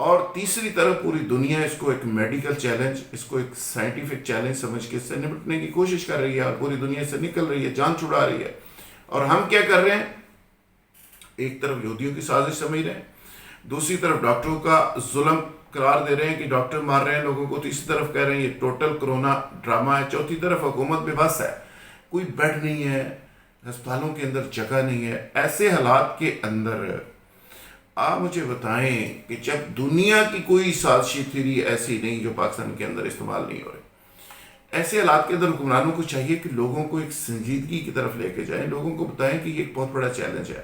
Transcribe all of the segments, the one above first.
اور تیسری طرف پوری دنیا اس کو ایک میڈیکل چیلنج، اس کو ایک سائنٹیفک چیلنج سمجھ کے اس سے نمٹنے کی کوشش کر رہی ہے، اور پوری دنیا سے نکل رہی ہے، جان چھڑا رہی ہے. اور ہم کیا کر رہے ہیں؟ ایک طرف یہودیوں کی سازش سمجھ رہے ہیں، دوسری طرف ڈاکٹروں کا ظلم قرار دے رہے ہیں کہ ڈاکٹر مار رہے ہیں لوگوں کو، تیسری طرف کہہ رہے ہیں یہ ٹوٹل کرونا ڈرامہ ہے، چوتھی طرف حکومت بے بس ہے، کوئی بیڈ نہیں ہے، ہسپتالوں کے اندر جگہ نہیں ہے. ایسے حالات کے اندر آپ مجھے بتائیں کہ جب دنیا کی کوئی سازشی تھیوری ایسی نہیں جو پاکستان کے اندر استعمال نہیں ہو رہی، ایسے حالات کے اندر حکمرانوں کو چاہیے کہ لوگوں کو ایک سنجیدگی کی طرف لے کے جائیں، لوگوں کو بتائیں کہ یہ ایک بہت بڑا چیلنج ہے،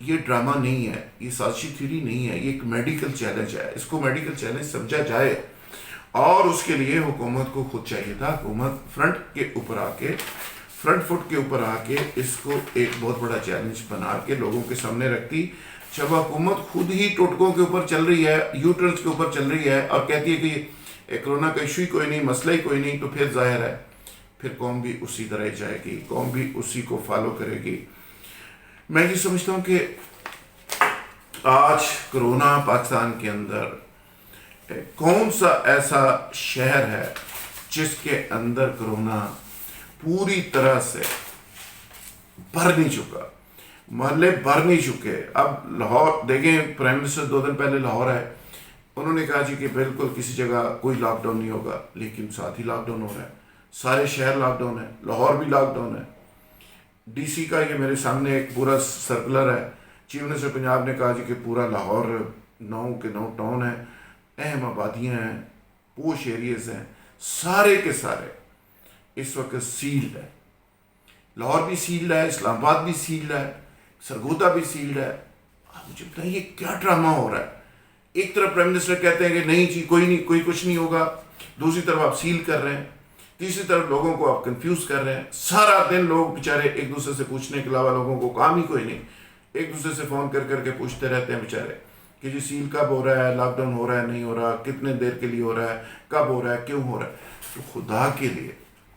یہ ڈرامہ نہیں ہے، یہ سازشی تھیوری نہیں ہے، یہ ایک میڈیکل چیلنج ہے، اس کو میڈیکل چیلنج سمجھا جائے. اور اس کے لیے حکومت کو خود چاہیے تھا، حکومت فرنٹ فٹ کے اوپر آ کے اس کو ایک بہت بڑا چیلنج بنا کے لوگوں کے سامنے رکھتی. جب حکومت خود ہی ٹوٹکوں کے اوپر چل رہی ہے، یو ٹرنس کے اوپر چل رہی ہے، اور کہتی ہے کہ کرونا کا ایشو ہی کوئی نہیں، مسئلہ ہی کوئی نہیں، تو پھر ظاہر ہے پھر قوم بھی اسی طرح ہی جائے گی، قوم بھی اسی کو فالو کرے گی. میں یہ سمجھتا ہوں کہ آج کرونا پاکستان کے اندر کون سا ایسا شہر ہے جس کے اندر کرونا پوری طرح سے بھر نہیں چکا، محلے بھر نہیں چکے. اب لاہور دیکھیں، پرائم منسٹر 2 دن پہلے لاہور ہے، انہوں نے کہا جی کہ بالکل کسی جگہ کوئی لاک ڈاؤن نہیں ہوگا، لیکن ساتھ ہی لاک ڈاؤن ہو رہا ہے، سارے شہر لاک ڈاؤن ہے، لاہور بھی لاک ڈاؤن ہے. ڈی سی کا یہ میرے سامنے ایک پورا سرکولر ہے، چیف منسٹر پنجاب نے کہا جی کہ پورا لاہور 9 کے 9 ٹاؤن ہیں، اہم آبادیاں ہیں، پوش ایریز ہیں، سارے کے سارے اس وقت سیلڈ ہے. لاہور بھی سیلڈ ہے، اسلام آباد بھی سیلڈ ہے، سرگودا بھی سیلڈ ہے. آپ مجھے بتائیں یہ کیا ڈرامہ ہو رہا ہے؟ ایک طرف پرائم منسٹر کہتے ہیں کہ نہیں جی کوئی نہیں، کوئی کچھ نہیں ہوگا، دوسری طرف آپ سیل کر رہے ہیں، تیسری طرف لوگوں کو آپ کنفیوز کر رہے ہیں. سارا دن لوگ بیچارے ایک دوسرے سے پوچھنے کے علاوہ لوگوں کو کام ہی کوئی نہیں، ایک دوسرے سے فون کر کر کے پوچھتے رہتے ہیں بیچارے کہ جی سیل کب ہو رہا ہے، لاک ڈاؤن ہو رہا ہے نہیں ہو رہا، کتنے دیر کے لیے ہو رہا ہے، کب ہو رہا ہے، کیوں ہو رہا ہے. تو خدا کے لیے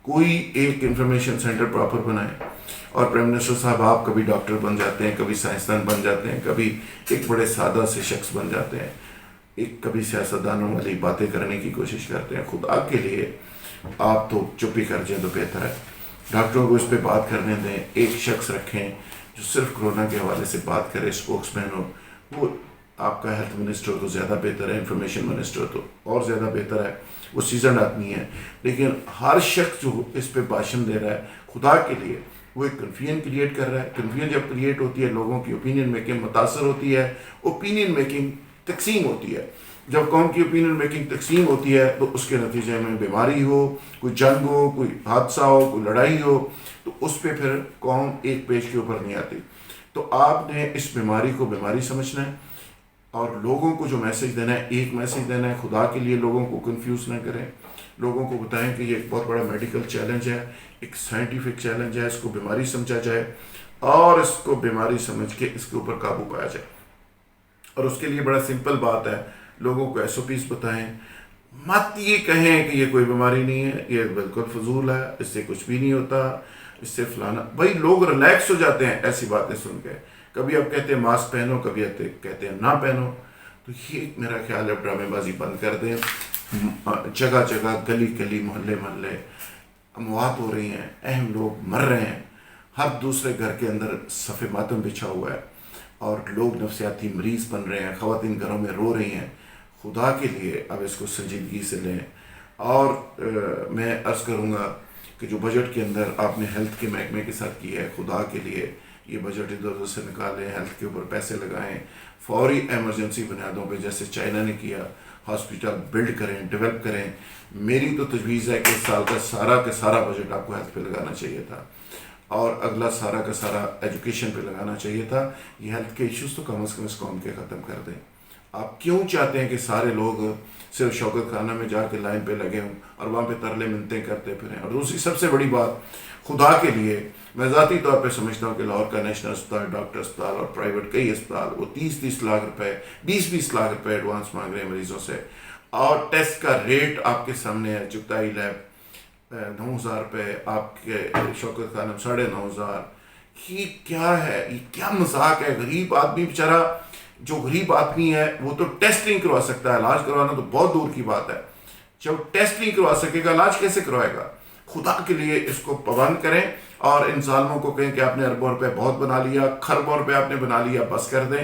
کوئی ایک انفارمیشن سینٹر پراپر بنائے. اور پرائم منسٹر صاحب آپ کبھی ڈاکٹر بن جاتے ہیں، کبھی سائنسدان بن جاتے ہیں، کبھی ایک بڑے سادہ سے شخص بن جاتے ہیں، کبھی سیاستدانوں والی باتیں کرنے کی کوشش کرتے ہیں. خدا کے لیے آپ تو چپ ہی کر جائیں تو بہتر ہے. ڈاکٹروں کو اس پہ بات کرنے دیں، ایک شخص رکھیں جو صرف کرونا کے حوالے سے بات کرے، اسپوکس مین ہو. وہ آپ کا ہیلتھ منسٹر ہو تو زیادہ بہتر ہے، انفارمیشن منسٹر ہو تو اور زیادہ بہتر ہے، وہ سیزنڈ آدمی ہے. لیکن ہر شخص جو اس پہ بھاشن دے رہا ہے، خدا کے لیے وہ ایک کنفیوژن کریٹ کر رہا ہے. کنفیوژن جب کریٹ ہوتی ہے، لوگوں کی اوپینین میکنگ متاثر ہوتی ہے، اوپینین میکنگ تقسیم ہوتی ہے. جب قوم کی اوپینین میکنگ تقسیم ہوتی ہے تو اس کے نتیجے میں بیماری ہو، کوئی جنگ ہو، کوئی حادثہ ہو، کوئی لڑائی ہو، تو اس پہ پھر قوم ایک پیج کے اوپر نہیں آتی. تو آپ نے اس بیماری کو بیماری سمجھنا ہے، اور لوگوں کو جو میسج دینا ہے ایک میسج دینا ہے. خدا کے لیے لوگوں کو کنفیوز نہ کریں، لوگوں کو بتائیں کہ یہ ایک بہت بڑا میڈیکل چیلنج ہے، ایک سائنٹیفک چیلنج ہے، اس کو بیماری سمجھا جائے اور اس کو بیماری سمجھ کے اس کے اوپر قابو پایا جائے. اور اس کے لیے بڑا سمپل بات ہے، لوگوں کو ایس او پیز بتائیں. مت یہ کہیں کہ یہ کوئی بیماری نہیں ہے، یہ بالکل فضول ہے، اس سے کچھ بھی نہیں ہوتا، اس سے فلانا. بھائی لوگ ریلیکس ہو جاتے ہیں ایسی باتیں سن کے. کبھی آپ کہتے ہیں ماسک پہنو، کبھی آپ کہتے ہیں نہ پہنو. تو یہ میرا خیال ہے ڈرامے بازی بند کر دیں. جگہ جگہ، گلی گلی، محلے محلے اموات ہو رہی ہیں، اہم لوگ مر رہے ہیں، ہر دوسرے گھر کے اندر صف ماتم بچھا ہوا ہے، اور لوگ نفسیاتی مریض بن رہے ہیں، خواتین گھروں میں رو رہی ہیں. خدا کے لیے اب اس کو سنجیدگی سے لیں. اور میں عرض کروں گا کہ جو بجٹ کے اندر آپ نے ہیلتھ کے محکمے کے ساتھ کی ہے، خدا کے لیے یہ بجٹ ادھر ادھر سے نکالیں، ہیلتھ کے اوپر پیسے لگائیں، فوری ایمرجنسی بنیادوں پہ جیسے چائنا نے کیا ہاسپٹل بلڈ کریں، ڈیولپ کریں. میری تو تجویز ہے کہ اس سال کا سارا بجٹ آپ کو ہیلتھ پہ لگانا چاہیے تھا، اور اگلا سارا کا سارا ایجوکیشن پہ لگانا چاہیے تھا. یہ ہیلتھ کے ایشوز تو کم از کم اس قوم کے ختم کر دیں. آپ کیوں چاہتے ہیں کہ سارے لوگ صرف شوکت خانہ میں جا کے لائن پہ لگے ہوں اور وہاں پہ ترلے منتیں کرتے پھریں؟ اور دوسری سب سے بڑی بات، خدا کے لیے میں ذاتی طور پہ سمجھتا ہوں کہ لاہور کا نیشنل اسپتال، ڈاکٹر اسپتال اور پرائیویٹ کئی اسپتال وہ 30 لاکھ روپے، 20 لاکھ روپے ایڈوانس مانگ رہے ہیں مریضوں سے. اور ٹیسٹ کا ریٹ آپ کے سامنے ہے. چغتائی لیب 9,000 روپے، آپ کے شوکت خانہ 9,500. یہ کیا ہے؟ یہ کیا مذاق ہے؟ غریب آدمی بیچارہ جو غریب آدمی ہے وہ تو ٹیسٹ نہیں کروا سکتا ہے، علاج کروانا تو بہت دور کی بات ہے، جب ٹیسٹ نہیں کروا سکے گا علاج کیسے کروائے گا؟ خدا کے لیے اس کو پابند کریں اور ان ظالموں کو کہیں کہ آپ نے اربوں روپے بہت بنا لیا، خربوں روپے آپ نے بنا لیا، بس کر دیں،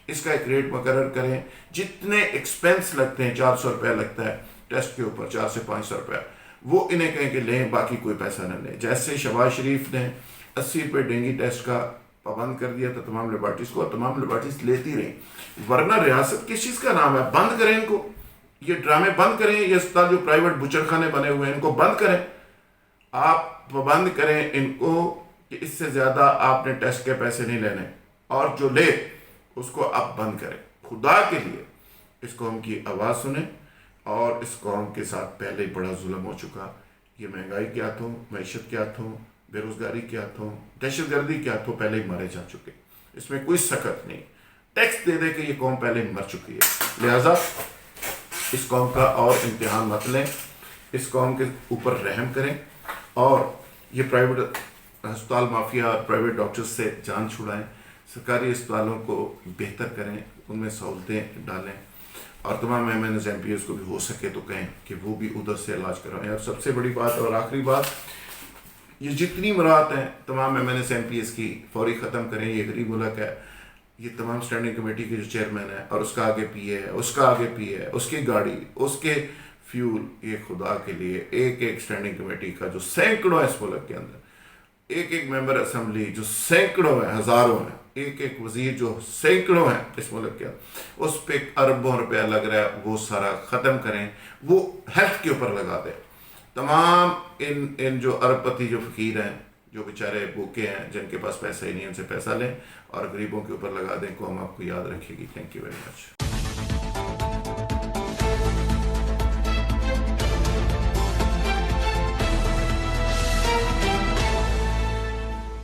اس کا ایک ریٹ مقرر کریں، جتنے ایکسپینس لگتے ہیں 400 روپے لگتا ہے ٹیسٹ کے اوپر، 400 سے 500 روپے، وہ انہیں کہیں کہ لیں، باقی کوئی پیسہ نہ لیں۔ جیسے شہباز شریف نے 80 روپے ڈینگی ٹیسٹ کا پابند کر دیا تھا تمام لیبارٹریز کو، اور تمام لیبارٹریز لیتی رہیں، ورنہ ریاست کس چیز کا نام ہے؟ بند کریں ان کو، یہ ڈرامے بند کریں، یہ اسپتال جو پرائیویٹ بچڑ خانے بنے ہوئے ہیں ان کو بند کریں، آپ پابند کریں ان کو کہ اس سے زیادہ آپ نے ٹیسٹ کے پیسے نہیں لینے، اور جو لے اس کو آپ بند کریں۔ خدا کے لیے اس قوم کی آواز سنیں، اور اس قوم کے ساتھ پہلے ہی بڑا ظلم ہو چکا، یہ مہنگائی کے ہاتھوں، معیشت کے ہاتھوں، بے روزگاری کے ہاتھوں، دہشت گردی کے ہاتھوں پہلے ہی مارے جا چکے، اس میں کوئی سکت نہیں، ٹیکس دے دے کہ یہ قوم پہلے ہی مر چکی ہے۔ لہٰذا اس قوم کا اور امتحان مت لیں، اس قوم کے اوپر رحم کریں، اور یہ پرائیویٹ ہسپتال مافیا، پرائیویٹ ڈاکٹرز سے جان چھڑائیں، سرکاری اسپتالوں کو بہتر کریں، ان میں سہولتیں ڈالیں، اور تمام M N As M P As کو بھی ہو سکے تو کہیں کہ وہ بھی ادھر سے علاج کروائیں۔ اور سب سے بڑی بات اور آخری بات، یہ جتنی مراعات ہیں تمام M N S M P S کی فوری ختم کریں، یہ غریب ملک ہے، یہ تمام اسٹینڈنگ کمیٹی کے جو چیئرمین ہے اور اس کا آگے پی ہے، اس کا آگے پی ہے، اس کی گاڑی، اس کے فیول، یہ خدا کے لیے ایک ایک اسٹینڈنگ کمیٹی کا جو سینکڑوں ہے اس ملک کے اندر، ایک ایک ممبر اسمبلی جو سینکڑوں ہیں، ہزاروں ہیں، ایک ایک وزیر جو سینکڑوں ہیں اس ملک کے اندر، اس پہ اربوں روپیہ لگ رہا ہے، وہ سارا ختم کریں، وہ ہیلتھ کے اوپر لگا دیں۔ تمام ان جو ارب پتی جو فقیر ہیں، جو بیچارے بھوکے ہیں، جن کے پاس پیسہ ہی نہیں، ان سے پیسہ لیں اور غریبوں کے اوپر لگا دیں، قوم آپ کو یاد رکھے گی۔ Thank you very much.